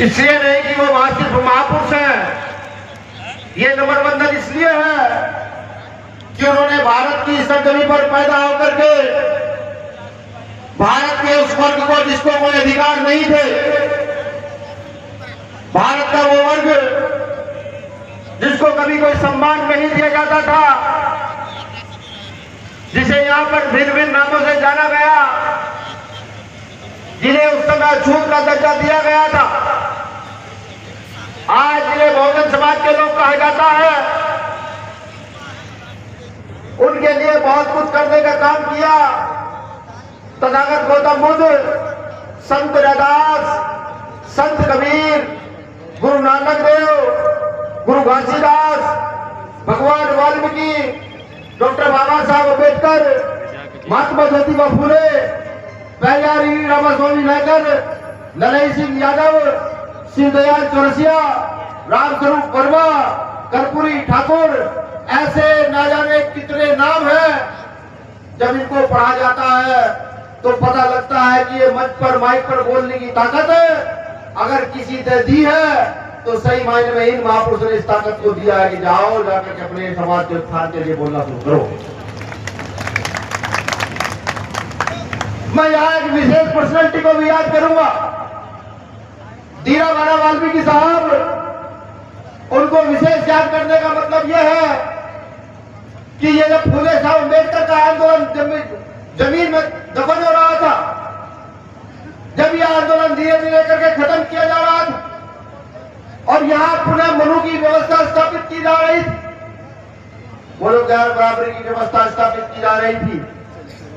इसलिए नहीं कि वो सिर्फ महापुरुष हैं, ये नंबर इसलिए है कि उन्होंने भारत की सरजमी पर पैदा होकर के भारत के उस वर्ग को जिसको कोई अधिकार नहीं थे, भारत का वो वर्ग जिसको कभी कोई सम्मान नहीं दिया जाता था, जिसे यहाँ पर भिन्न भिन्न नामों से जाना गया, जिन्हें उस समय छूत का दर्जा दिया गया था, आज जिन्हें बहुजन समाज के लोग कहा जाता है, उनके लिए बहुत कुछ करने का काम किया तथागत गौतम बुद्ध, संत रैदास, संत कबीर, गुरु नानक देव, गुरु घासीदास, भगवान वाल्मीकि, डॉक्टर बाबा साहब अम्बेडकर, महात्मा ज्योतिबा फुले, पेरियार रामास्वामी नायकर, नरहरि सिंह यादव, शिवदयाल चौरसिया, रामस्वरूप वर्मा, कर्पूरी ठाकुर, ऐसे ना जाने कितने नाम हैं। जब इनको पढ़ा जाता है तो पता लगता है कि ये मंच पर माइक पर बोलने की ताकत अगर किसी ने दी है तो सही मायने में इन महापुरुषों ने इस ताकत को दिया है कि जाओ जाकर के अपने समाज के उत्थान के लिए बोलना शुरू करो। मैं यहाँ एक विशेष पर्सनैलिटी को भी याद करूंगा, धीरा बाड़ा वाल्मीकि साहब। उनको विशेष याद करने का मतलब यह है कि ये जब फुले साहब अम्बेडकर का आंदोलन जमीन में दफन हो रहा था, जब यह आंदोलन धीरे धीरे करके खत्म किया जा रहा था और यहाँ पुनः मनु की व्यवस्था स्थापित की जा रही थी, बोलो गैर बराबरी की व्यवस्था स्थापित की जा रही थी,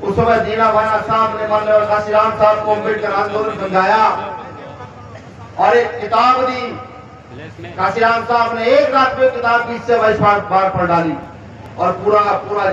उस समय दीना भाना साहब ने मान और काशीराम साहब को अम्बेडकर आंदोलन समझाया और एक किताब दी। काशीराम साहब ने एक रात में किताब 20 से 22 बार पढ़ डाली और पूरा